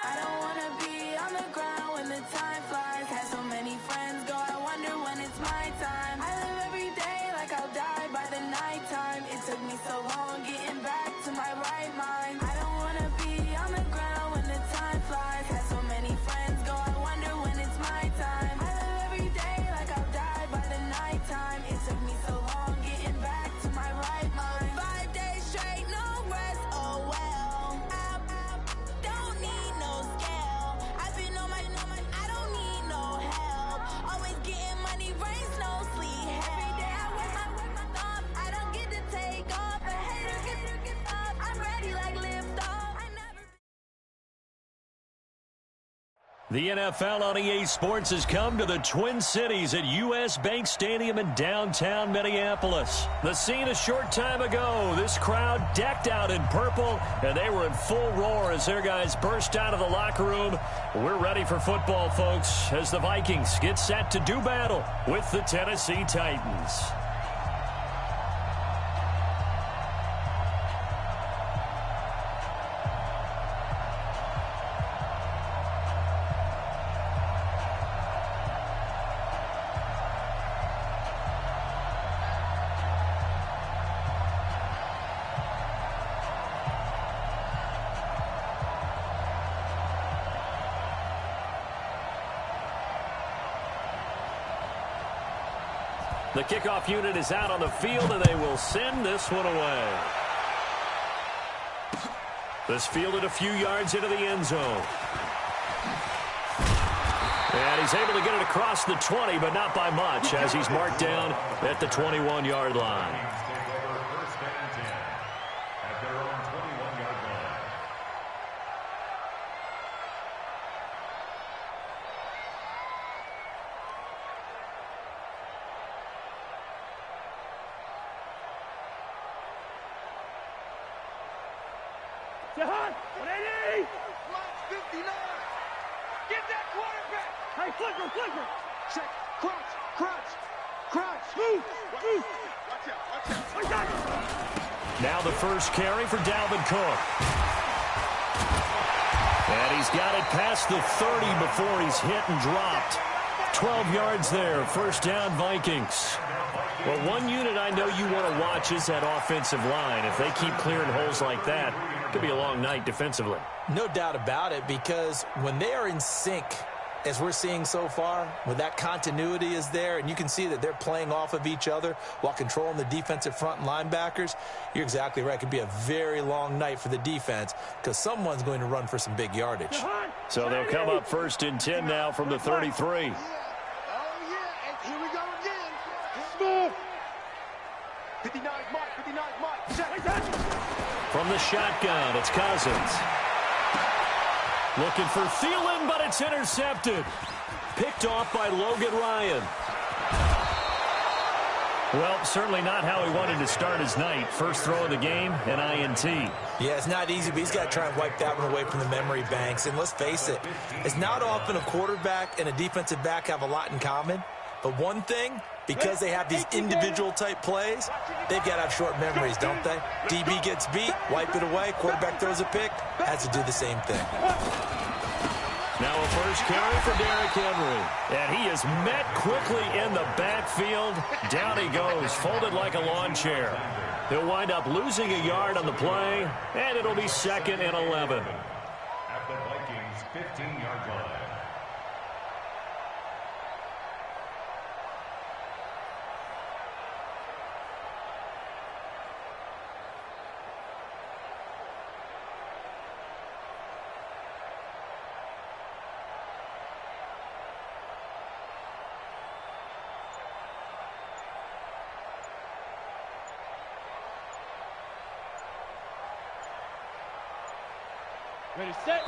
I don't wanna be on the ground when the time flies. Had so many friends go, I wonder when it's my time. I live every day like I'll die by the nighttime. It took me so long getting back to my right mind. I don't wanna be on the ground when the time flies. Had so many friends go, I wonder when it's my time. I live every day like I'll die by the nighttime. It took me so long getting back to my right mind. 5 days straight, no rest, oh well. I don't need no scale. I've been on my, I don't need no help. Always getting money, rains, no sleep. Every day I work my thumb. I don't get to take off. But haters get up. I'm ready like lift off. I never. The NFL on EA Sports has come to the Twin Cities at U.S. Bank Stadium in downtown Minneapolis. The scene a short time ago, this crowd decked out in purple, and they were in full roar as their guys burst out of the locker room. We're ready for football, folks, as the Vikings get set to do battle with the Tennessee Titans. The kickoff unit is out on the field, and they will send this one away. This fielded a few yards into the end zone. And he's able to get it across the 20, but not by much, as he's marked down at the 21-yard line. Jahan, 180! Line 59! Get that quarterback! Hey, flicker! Check, crunch! Move! Watch out! Now the first carry for Dalvin Cook. And he's got it past the 30 before he's hit and dropped. 12 yards there, first down Vikings. Well, one unit I know you want to watch is that offensive line. If they keep clearing holes like that, it could be a long night defensively. No doubt about it, because when they are in sync, as we're seeing so far, when that continuity is there, and you can see that they're playing off of each other while controlling the defensive front and linebackers, you're exactly right. It could be a very long night for the defense because someone's going to run for some big yardage. So they'll come up first and 10 now from the 33. Move! 59 Mike, check. From the shotgun, it's Cousins. Looking for Thielen, but it's intercepted. Picked off by Logan Ryan. Well, certainly not how he wanted to start his night. First throw of the game, an INT. Yeah, it's not easy, but he's got to try and wipe that one away from the memory banks. And let's face it, it's not often a quarterback and a defensive back have a lot in common. But one thing, because they have these individual type plays, they've got to have short memories, don't they? DB gets beat, wipe it away, quarterback throws a pick, has to do the same thing. Now a first carry for Derrick Henry. And he is met quickly in the backfield. Down he goes, folded like a lawn chair. He'll wind up losing a yard on the play, and it'll be 2nd and 11. At the Vikings' 15-yard line. Ready, set.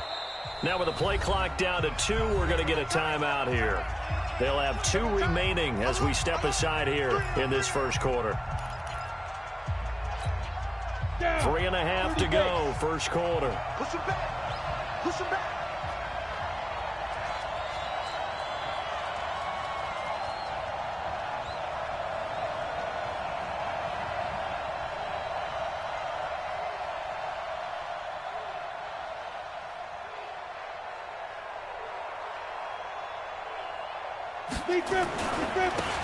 Now with the play clock down to 2, we're going to get a timeout here. They'll have 2 remaining as we step aside here in this first quarter. 3.5 to go, first quarter. Push him back.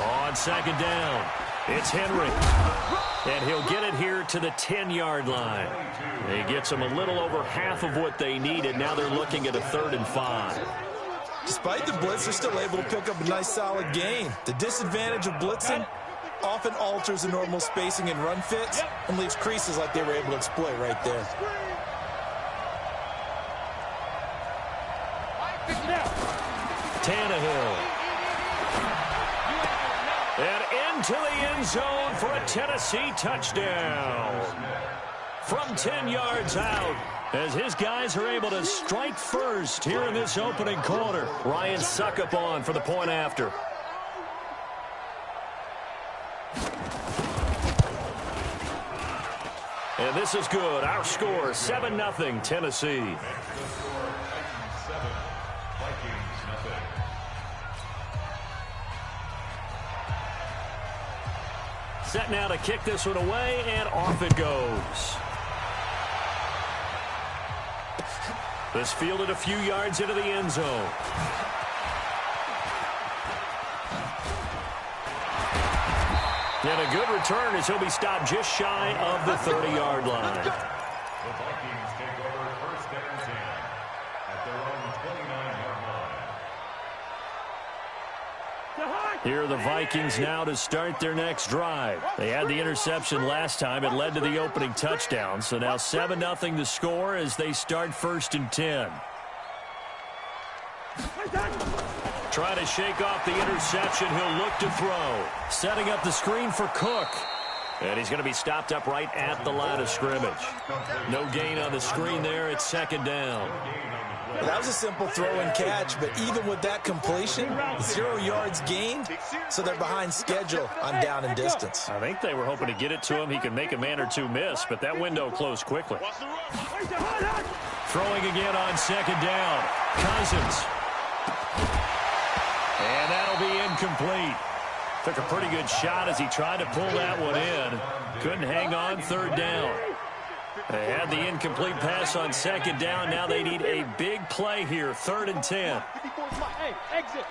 On second down, it's Henry. And he'll get it here to the 10-yard line. He gets them a little over half of what they needed. Now they're looking at a 3rd and 5. Despite the blitz, they're still able to pick up a nice solid gain. The disadvantage of blitzing often alters the normal spacing and run fits and leaves creases like they were able to exploit right there. Tannehill. And into the end zone for a Tennessee touchdown. From 10 yards out, as his guys are able to strike first here in this opening quarter. Ryan Suckup on for the point after. And this is good. Our score, 7-0 Tennessee. Set now to kick this one away, and off it goes. This fielded a few yards into the end zone. And a good return as he'll be stopped just shy of the 30-yard line. The Vikings take over 1st and 10 at their own 29-yard line. Here are the Vikings now to start their next drive. They had the interception last time. It led to the opening touchdown. So now 7-0 the score as they start 1st and 10. Trying to shake off the interception. He'll look to throw. Setting up the screen for Cook. And he's going to be stopped up right at the line of scrimmage. No gain on the screen there. It's 2nd down. Well, that was a simple throw and catch, but even with that completion, 0 yards gained, so they're behind schedule on down and distance. I think they were hoping to get it to him. He could make a man or two miss, but that window closed quickly. Throwing again on 2nd down. Cousins. And that'll be incomplete. Took a pretty good shot as he tried to pull that one in. Couldn't hang on 3rd down. They had the incomplete pass on 2nd down. Now they need a big play here. 3rd and 10. Hey, exit.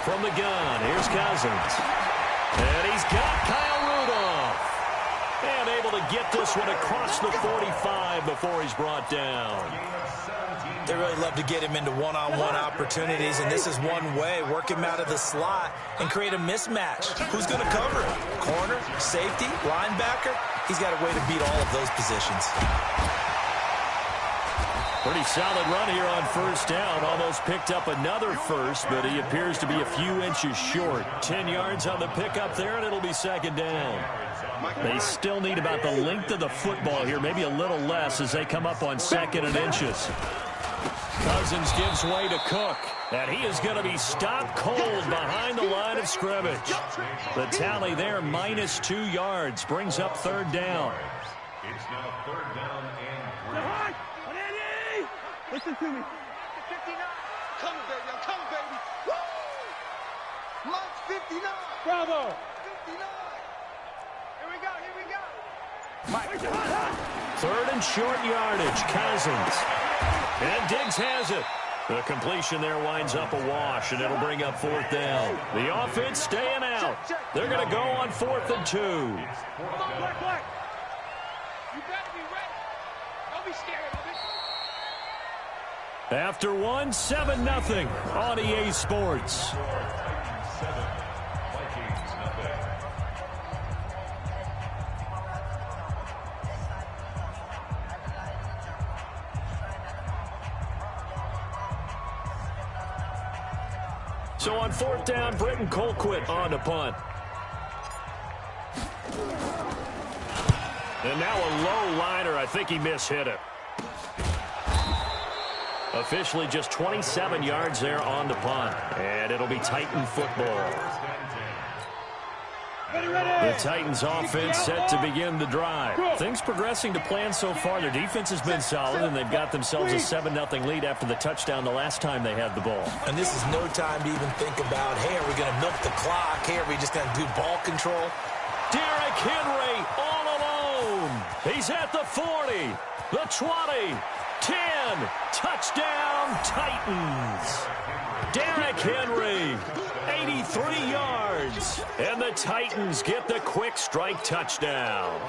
From the gun, here's Cousins. And he's got Kyle Rudolph. And able to get this one across the 45 before he's brought down. They really love to get him into one-on-one opportunities, and this is one way. Work him out of the slot and create a mismatch. Who's going to cover him? Corner, safety, linebacker? He's got a way to beat all of those positions. Pretty solid run here on 1st down. Almost picked up another first, but he appears to be a few inches short. 10 yards on the pickup there, and it'll be 2nd down. They still need about the length of the football here, maybe a little less as they come up on 2nd and inches. Cousins gives way to Cook, and he is going to be stopped cold behind the line of scrimmage. The tally there, -2 yards, brings up 3rd down. It's now 3rd down and 3. Listen to me. 59. Coming, baby. I'm coming, baby. Woo! Mike 59. Bravo. 59. Here we go. Here we go. Mike. 3rd and short yardage. Cousins. And Diggs has it. The completion there winds up a wash, and it'll bring up 4th down. The offense staying out. They're going to go on 4th and 2. Come on, Black. You better be ready. Don't be scared of it. After one, 7-0 on EA Sports. So on 4th down, Britton Colquitt on to punt. And now a low liner. I think he mishit it. Officially just 27 yards there on the punt. And it'll be Titan football. The Titans offense set to begin the drive. Things progressing to plan so far. Their defense has been solid, and they've got themselves a 7-0 lead after the touchdown the last time they had the ball. And this is no time to even think about, hey, are we going to milk the clock? Hey, are we just going to do ball control? Derrick Henry all alone. He's at the 40, the 20, 10. Touchdown, Titans. Derrick Henry, 83 yards. And the Titans get the quick strike touchdown.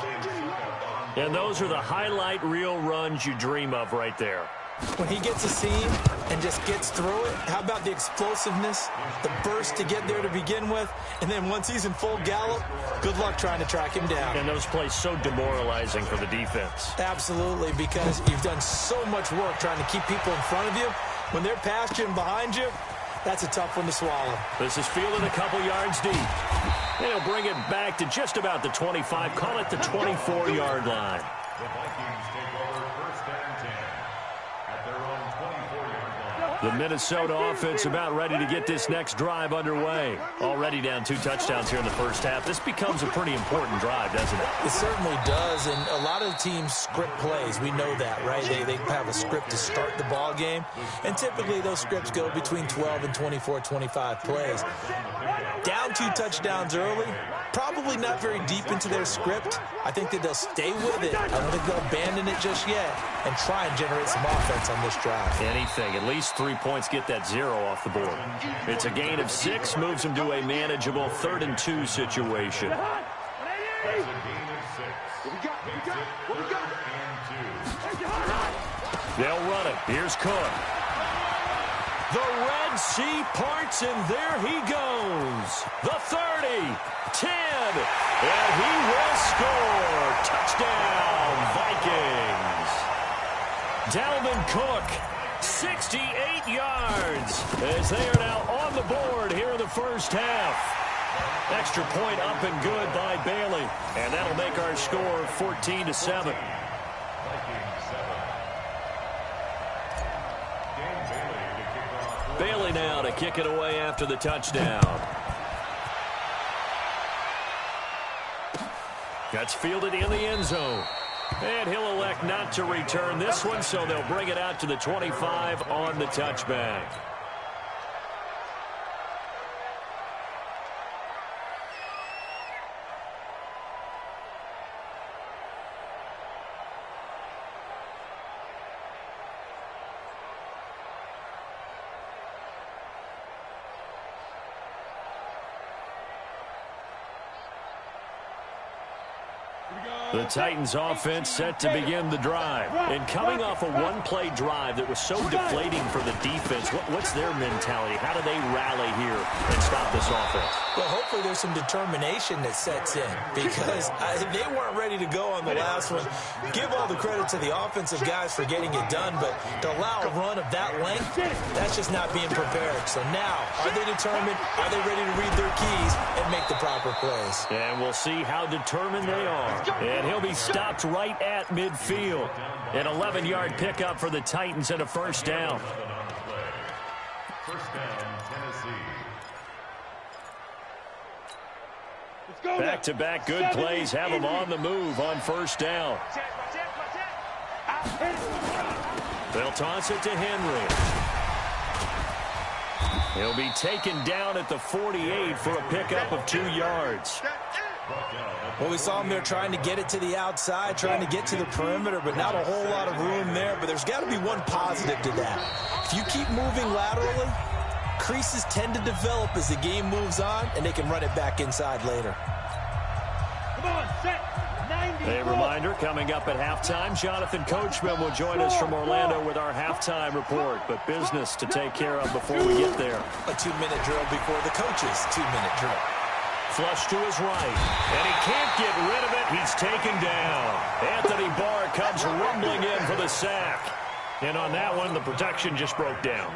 And those are the highlight reel runs you dream of right there. When he gets a seam and just gets through it, how about the explosiveness, the burst to get there to begin with, and then once he's in full gallop, good luck trying to track him down. And those plays so demoralizing for the defense. Absolutely, because you've done so much work trying to keep people in front of you. When they're past you and behind you, that's a tough one to swallow. This is fielded a couple yards deep. And he'll bring it back to just about the 25, call it the 24-yard line. The Vikings take over first and 10 at their own 24-yard line. The Minnesota offense about ready to get this next drive underway. Already down 2 touchdowns here in the first half. This becomes a pretty important drive, doesn't it? It certainly does, and a lot of teams script plays. We know that, right? They have a script to start the ball game, and typically those scripts go between 12 and 24, 25 plays. Down 2 touchdowns early, probably not very deep into their script. I think that they'll stay with it. I don't think they'll abandon it just yet and try and generate some offense on this drive. Anything. At least 3 points, get that 0 off the board. It's a gain of 6, moves them to a manageable 3rd and 2 situation. That's a gain of 6. Makes it 3rd and 2. They'll run it. Here's Cook. The Red Sea parts, and there he goes. The 30, 10, and he will score. Touchdown, Vikings. Dalvin Cook, 68 yards, as they are now on the board here in the first half. Extra point up and good by Bailey, and that'll make our score 14-7. Bailey now to kick it away after the touchdown. That's fielded in the end zone. And he'll elect not to return this one, so they'll bring it out to the 25 on the touchback. The Titans offense set to begin the drive. And coming off a one-play drive that was so deflating for the defense, what's their mentality? How do they rally here and stop this offense? Well, hopefully there's some determination that sets in because they weren't ready to go on the last one. Give all the credit to the offensive guys for getting it done, but to allow a run of that length, that's just not being prepared. So now, are they determined? Are they ready to read their keys and make the proper plays? And we'll see how determined they are. And he'll be stopped right at midfield. An 11-yard pickup for the Titans and a first down. First down, Tennessee. Back-to-back good plays have them on the move on first down. They'll toss it to Henry. He'll be taken down at the 48 for a pickup of 2 yards. Well, we saw him there trying to get it to the outside, trying to get to the perimeter, but not a whole lot of room there. But there's got to be one positive to that. If you keep moving laterally, creases tend to develop as the game moves on, and they can run it back inside later. Come on, set. 90. A reminder, coming up at halftime, Jonathan Coachman will join us from Orlando with our halftime report. But business to take care of before we get there. A 2-minute drill before the coach's 2-minute drill. Flush to his right, and he can't get rid of it. He's taken down. Anthony Barr comes rumbling in for the sack. And on that one, the protection just broke down.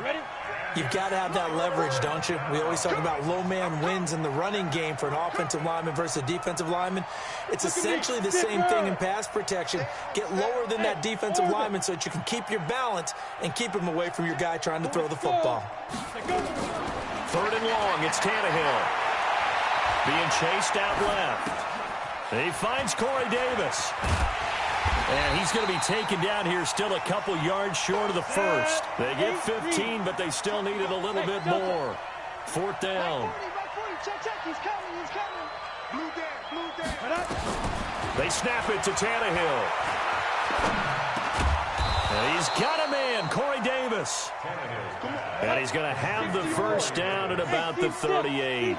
You've got to have that leverage, don't you? We always talk about low man wins in the running game for an offensive lineman versus a defensive lineman. It's essentially the same thing in pass protection. Get lower than that defensive lineman so that you can keep your balance and keep him away from your guy trying to throw the football. 3rd and long, it's Tannehill. Being chased out left. He finds Corey Davis. And he's going to be taken down here still a couple yards short of the first. They get 15, but they still needed a little bit more. 4th down. They snap it to Tannehill. And He's got a man, Corey Davis. And he's going to have the first down at about the 38.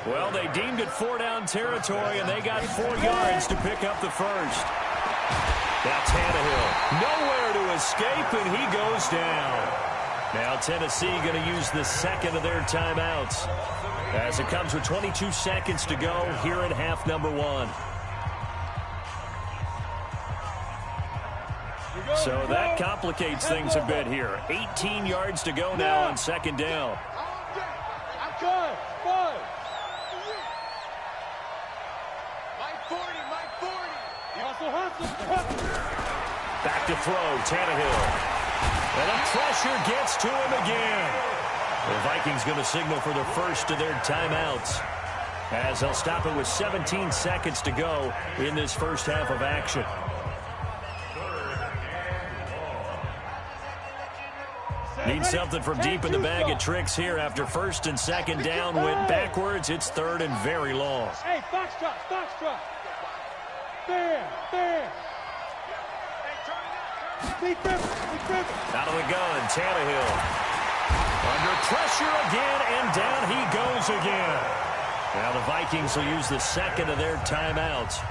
Well, they deemed it 4-down territory, and they got 4 yards to pick up the first. Now Tannehill, nowhere to escape, and he goes down. Now Tennessee going to use the second of their timeouts as it comes with 22 seconds to go here at half number 1. So that complicates things a bit here. 18 yards to go now on second down. I'm good. Five. My 40. Hustle. Back to throw, Tannehill. And the pressure gets to him again. The Vikings going to signal for the first of their timeouts, as they'll stop it with 17 seconds to go in this first half of action. Need something from deep in the bag of tricks here after first and second down went backwards. It's third and very long. Hey, foxtrot. There. Big Griffin. Out of the gun, Tannehill. Under pressure again, and down he goes again. Now the Vikings will use the second of their timeouts,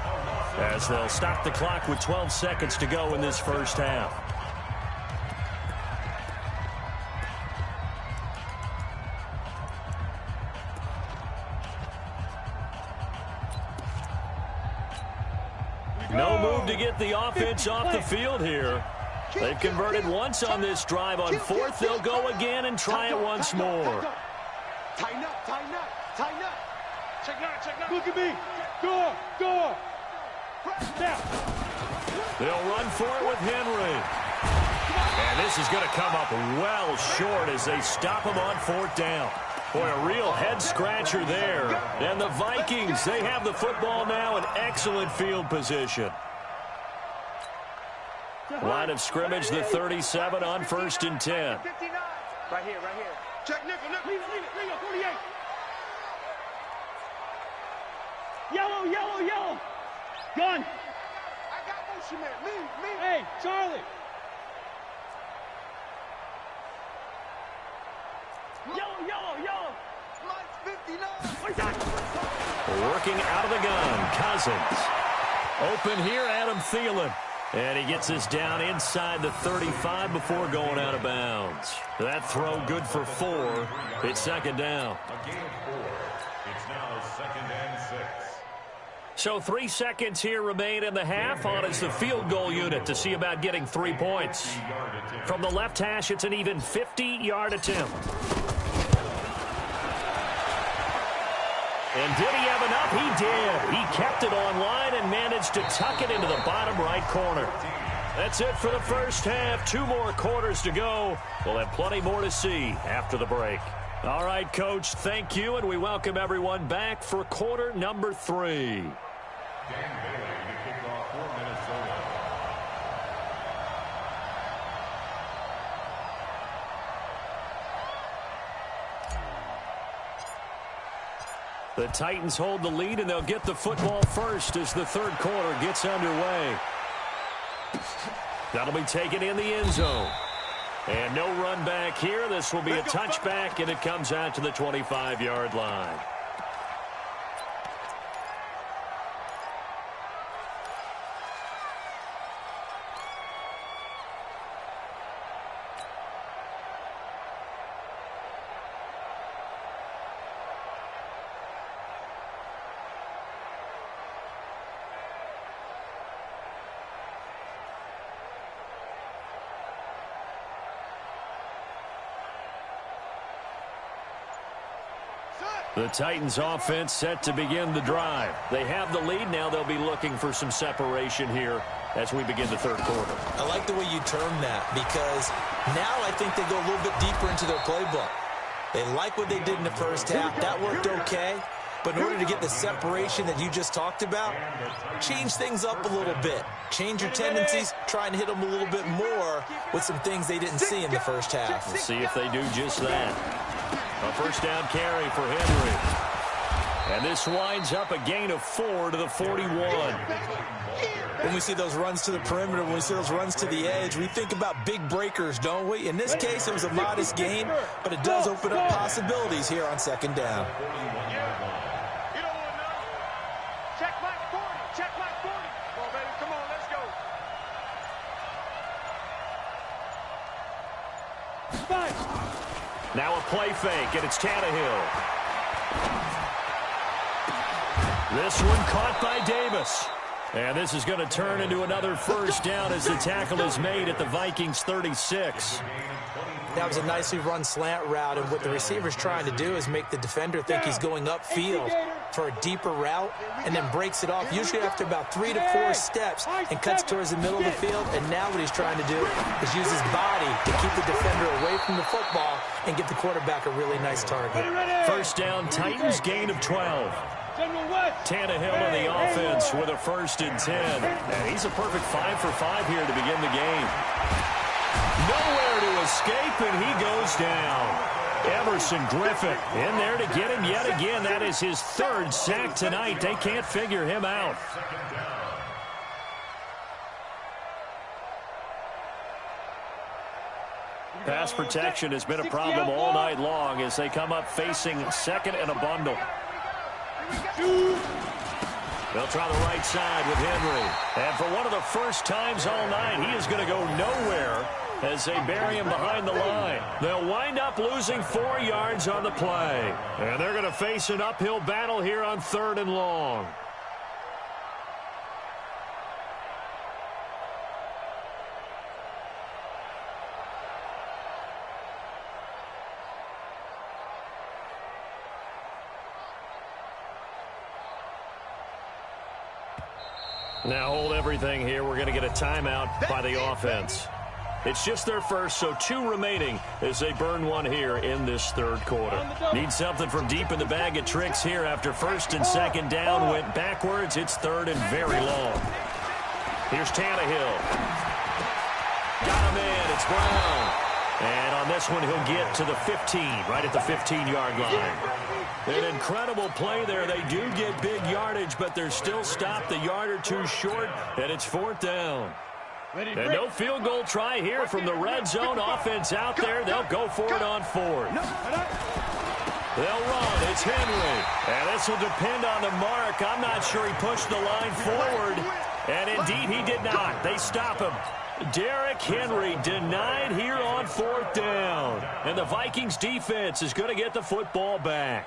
as they'll stop the clock with 12 seconds to go in this first half. No move to get the offense off the field here. They've converted once on this drive. On fourth, they'll go again and try it once more. Tighten up. Check now. Look at me. Go. Now. They'll run for it with Henry. And this is going to come up well short as they stop him on fourth down. Boy, a real head-scratcher there. And the Vikings, they have the football now in excellent field position. Line of scrimmage, the 37 on first and 10. Right here. Check nickel. Leave it, 48. Yellow. Gun. I got motion man. Me. Hey, Charlie. Yellow. Mine's 59. Working out of the gun, Cousins. Open here, Adam Thielen. And he gets this down inside the 35 before going out of bounds. That throw good for 4. It's second down. A gain of 4. It's now second and 6. So 3 seconds here remain in the half. On is the field goal unit to see about getting 3 points. From the left hash, it's an even 50-yard attempt. And did he have enough? He did. He kept it online and managed to tuck it into the bottom right corner. That's it for the first half. 2 more quarters to go. We'll have plenty more to see after the break. All right, Coach, thank you, and we welcome everyone back for quarter number 3. Dan Bailey to kick off for Minnesota. The Titans hold the lead, and they'll get the football first as the third quarter gets underway. That'll be taken in the end zone. And no run back here. This will be a touchback, and it comes out to the 25-yard line. The Titans offense set to begin the drive. They have the lead. Now they'll be looking for some separation here as we begin the third quarter. I like the way you term that, because now I think they go a little bit deeper into their playbook. They like what they did in the first half. That worked okay. But in order to get the separation that you just talked about, change things up a little bit. Change your tendencies, try and hit them a little bit more with some things they didn't see in the first half. We'll see if they do just that. A first down carry for Henry. And this winds up a gain of 4 to the 41. when we see those runs to the perimeter, when we see those runs to the edge, we think about big breakers, don't we? In this case, it was a modest gain, but it does open up possibilities here on second down. You don't want to know. Check mark 40. Check mark 40. Come on, baby. Come on, let's go. Now a play fake, and it's Tannehill. This one caught by Davis. And this is going to turn into another first down as the tackle is made at the Vikings 36. That was a nicely run slant route, and what the receiver's trying to do is make the defender think he's going upfield for a deeper route, and then breaks it off, usually after about 3 to 4 steps, and cuts towards the middle of the field. And now what he's trying to do is use his body to keep the defender away from the football and get the quarterback a really nice target. First down, Titans, gain of 12. Tannehill in the offense with a 1st and 10. And he's a perfect 5 for 5 here to begin the game. Nowhere to escape, and he goes down. Emerson Griffin in there to get him yet again. That is his 3rd sack tonight. They can't figure him out. Pass protection has been a problem all night long as they come up facing second and a bundle. They'll try the right side with Henry. And for one of the first times all night, he is going to go nowhere as they bury him behind the line. They'll wind up losing 4 yards on the play. And they're going to face an uphill battle here on 3rd and long. Now hold everything here. We're going to get a timeout by the offense. It's just their first, so 2 remaining as they burn one here in this 3rd quarter. Need something from deep in the bag of tricks here after 1st and 2nd down. Went backwards. It's 3rd and very long. Here's Tannehill. Got him in. It's Brown. And on this one, he'll get to the 15, right at the 15-yard line. An incredible play there. They do get big yardage, but they're still stopped a yard or 2 short, and it's 4th down. And no field goal try here from the red zone offense out there. They'll go for it on 4th. They'll run. It's Henry. And this will depend on the mark. I'm not sure he pushed the line forward. And indeed, he did not. They stop him. Derrick Henry denied here on 4th down. And the Vikings defense is going to get the football back.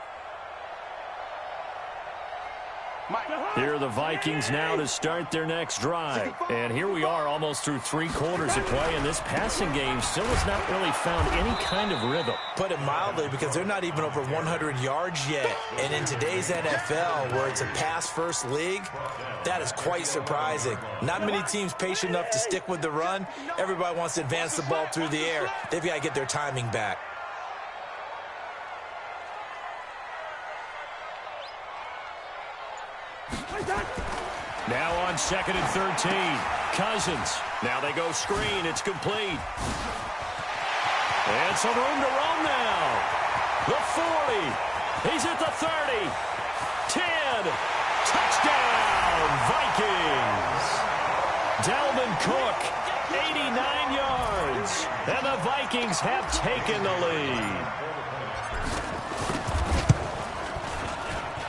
Here are the Vikings now to start their next drive. And here we are almost through 3 quarters of play, and this passing game still has not really found any kind of rhythm. Put it mildly, because they're not even over 100 yards yet. And in today's NFL, where it's a pass-first league, that is quite surprising. Not many teams patient enough to stick with the run. Everybody wants to advance the ball through the air. They've got to get their timing back. Now on 2nd and 13. Cousins. Now they go screen. It's complete. And some room to roam now. The 40. He's at the 30. 10. Touchdown, Vikings. Dalvin Cook, 89 yards. And the Vikings have taken the lead.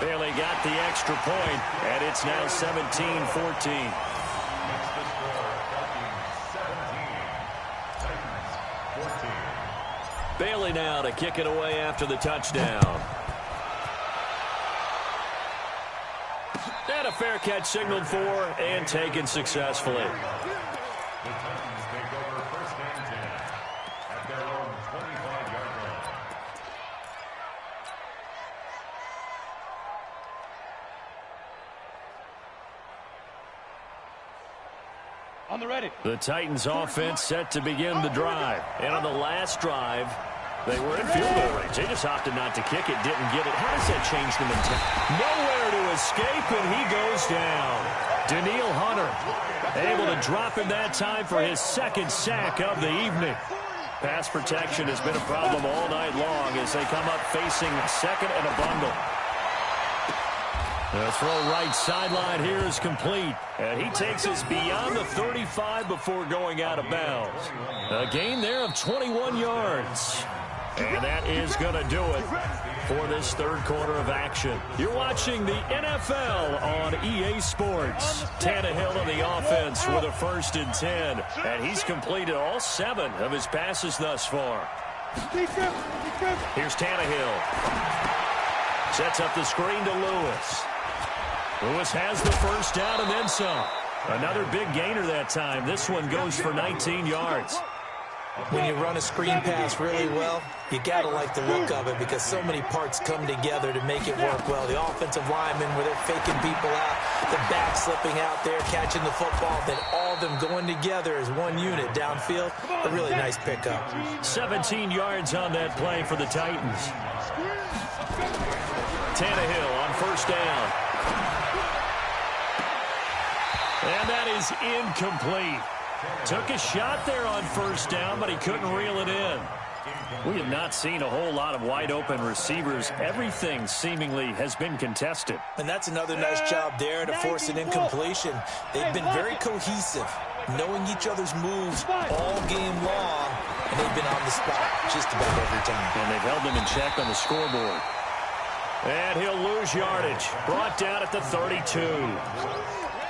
Bailey got the extra point, and it's now 17-14. Bailey now to kick it away after the touchdown. And a fair catch signaled for and taken successfully. On the ready. The Titans offense set to begin the drive. And on the last drive, they were in field goal range. They just opted not to kick it, didn't get it. How does that change the mentality? Nowhere to escape, and he goes down. Danielle Hunter able to drop him that time for his 2nd sack of the evening. Pass protection has been a problem all night long as they come up facing 2nd and a bundle. The throw right sideline here is complete. And he takes us beyond the 35 before going out of bounds. A gain there of 21 yards. And that is going to do it for this third quarter of action. You're watching the NFL on EA Sports. Tannehill on the offense with a 1st and 10. And he's completed all 7 of his passes thus far. Here's Tannehill. Sets up the screen to Lewis. Lewis has the first down and then some. Another big gainer that time. This one goes for 19 yards. When you run a screen pass really well, you got to like the look of it because so many parts come together to make it work well. The offensive linemen where they're faking people out, the back slipping out there, catching the football, then all of them going together as one unit downfield. A really nice pickup. 17 yards on that play for the Titans. Tannehill on first down. And that is incomplete. Took a shot there on first down, but he couldn't reel it in. We have not seen a whole lot of wide-open receivers. Everything seemingly has been contested. And that's another nice job there to force an incompletion. They've been very cohesive, knowing each other's moves all game long, and they've been on the spot just about every time. And they've held them in check on the scoreboard. And he'll lose yardage. Brought down at the 32.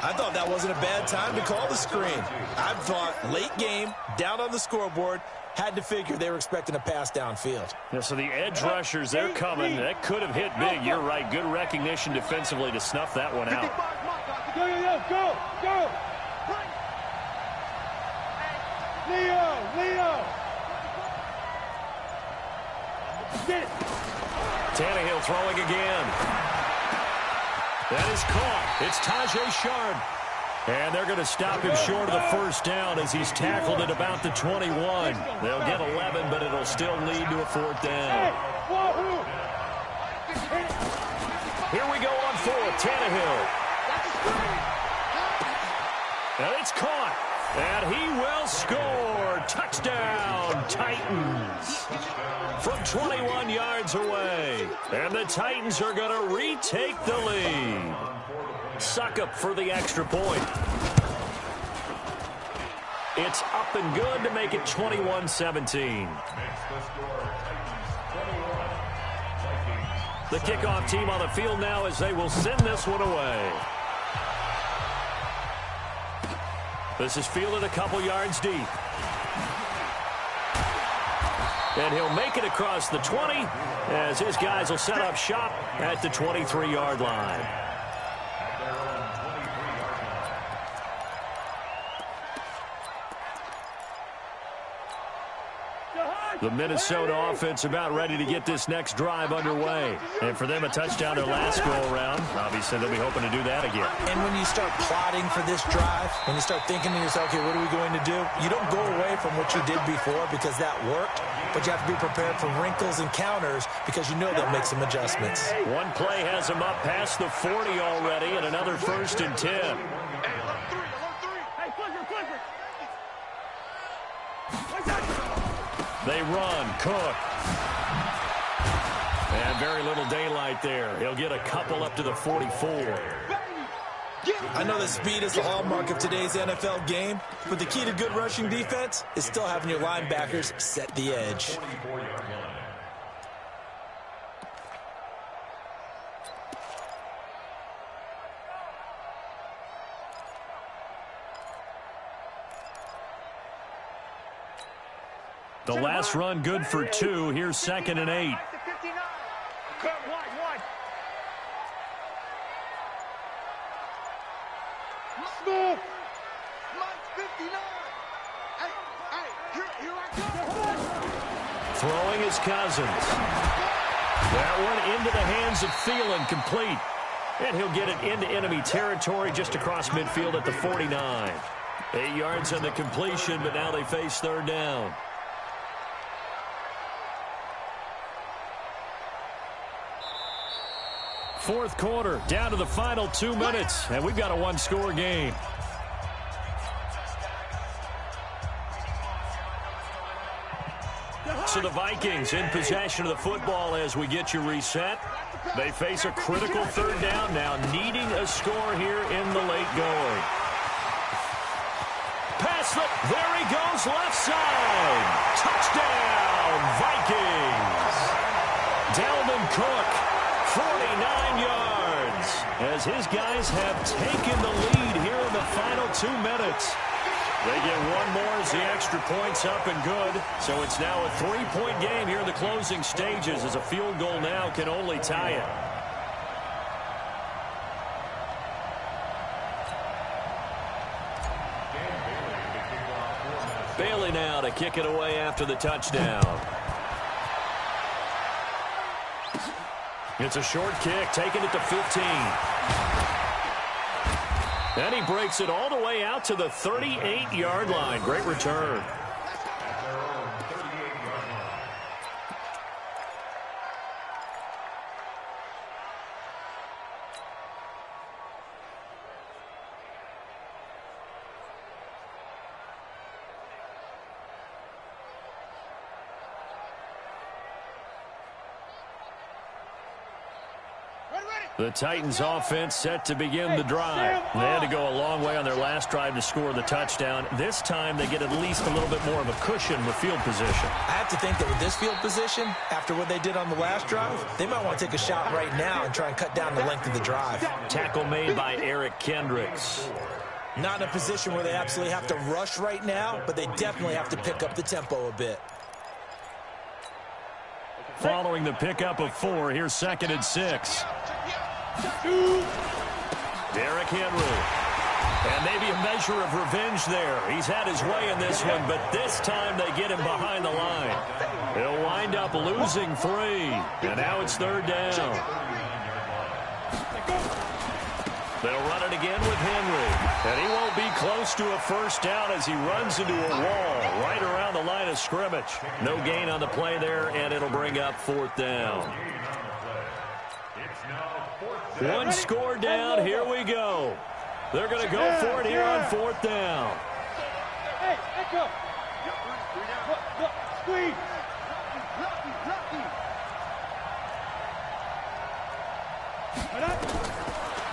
I thought that wasn't a bad time to call the screen. I thought late game, down on the scoreboard, had to figure they were expecting a pass downfield. Yeah, so the edge rushers, they're coming. That could have hit big. You're right. Good recognition defensively to snuff that one out. Go. Leo. Get it. Tannehill throwing again. That is caught. It's Tajay Sharp. And they're going to stop him short of the first down as he's tackled at about the 21. They'll get 11, but it'll still lead to a 4th down. Here we go on 4th. Tannehill. And it's caught. And he will score. Touchdown, Titans. From 21 yards away. And the Titans are going to retake the lead. Suckup for the extra point. It's up and good to make it 21-17. The kickoff team on the field now as they will send this one away. This is fielded a couple yards deep. And he'll make it across the 20 as his guys will set up shop at the 23-yard line. The Minnesota offense about ready to get this next drive underway. And for them, a touchdown their last go-around. Obviously, they'll be hoping to do that again. And when you start plotting for this drive, when you start thinking to yourself, okay, what are we going to do? You don't go away from what you did before because that worked, but you have to be prepared for wrinkles and counters because you know they'll make some adjustments. One play has them up past the 40 already and another 1st and 10. They run. Cook. And very little daylight there. He'll get a couple up to the 44. I know that speed is the hallmark of today's NFL game, but the key to good rushing defense is still having your linebackers set the edge. The last run good for 2. Here's 2nd and 8. Smith. Throwing his Cousins. That one into the hands of Thielen, complete. And he'll get it into enemy territory just across midfield at the 49. 8 yards on the completion, but now they face 3rd down. Fourth quarter, down to the final 2 minutes, and we've got a one-score game. So the Vikings in possession of the football as we get you reset. They face a critical third down now, needing a score here in the late going. Pass it. There he goes, left side. Touchdown, Vikings. Dalvin Cook, 49 yards, as his guys have taken the lead here in the final 2 minutes. They get one more as the extra point's up and good. So it's now a 3-point game here in the closing stages, as a field goal now can only tie it. Bailey now to kick it away after the touchdown. It's a short kick, taking it to 15. And he breaks it all the way out to the 38-yard line. Great return. The Titans offense set to begin the drive. They had to go a long way on their last drive to score the touchdown. This time they get at least a little bit more of a cushion with field position. I have to think that with this field position, after what they did on the last drive, they might want to take a shot right now and try and cut down the length of the drive. Tackle made by Eric Kendricks. Not in a position where they absolutely have to rush right now, but they definitely have to pick up the tempo a bit. Following the pickup of 4, here's 2nd and 6. Derrick Henry. And maybe a measure of revenge there. He's had his way in this one, but this time they get him behind the line. He'll wind up losing 3. And now it's 3rd down. They'll run it again with Henry. And he won't be close to a first down as he runs into a wall right around the line of scrimmage. No gain on the play there, and it'll bring up 4th down. One score down. Here we go. They're going to go for it here on 4th down. Hey, echo. Squeeze.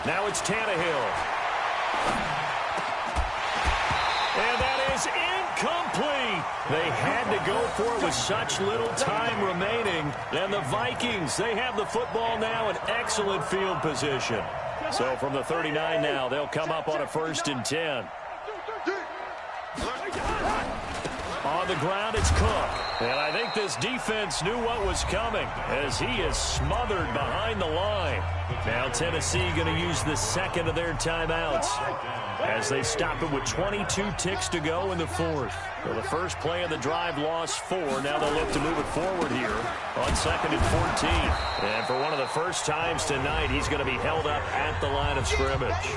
Now it's Tannehill. And that is incomplete. They had to go for it with such little time remaining. And the Vikings, they have the football now in excellent field position. So from the 39 now, they'll come up on a 1st and 10. On the ground, it's Cook. And I think this defense knew what was coming as he is smothered behind the line. Now Tennessee going to use the 2nd of their timeouts as they stop it with 22 ticks to go in the 4th. So the first play of the drive lost 4. Now they'll look to move it forward here on 2nd and 14. And for one of the first times tonight, he's going to be held up at the line of scrimmage.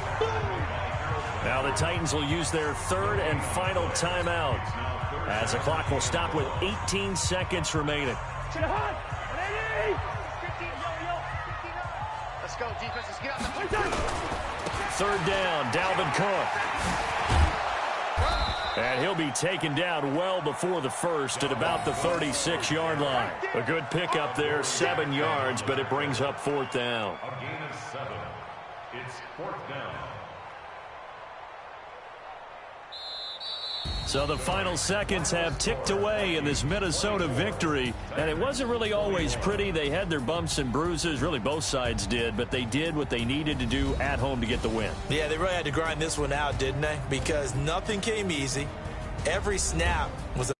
Now the Titans will use their 3rd and final timeout as the clock will stop with 18 seconds remaining. Let's go, defense. Let's get out the 3rd down, Dalvin Cook. And he'll be taken down well before the 1st at about the 36-yard line. A good pickup there, 7 yards, but it brings up 4th down. A gain of 7. It's 4th down. So the final seconds have ticked away in this Minnesota victory, and it wasn't really always pretty. They had their bumps and bruises, really both sides did, but they did what they needed to do at home to get the win. Yeah, they really had to grind this one out, didn't they? Because nothing came easy. Every snap was a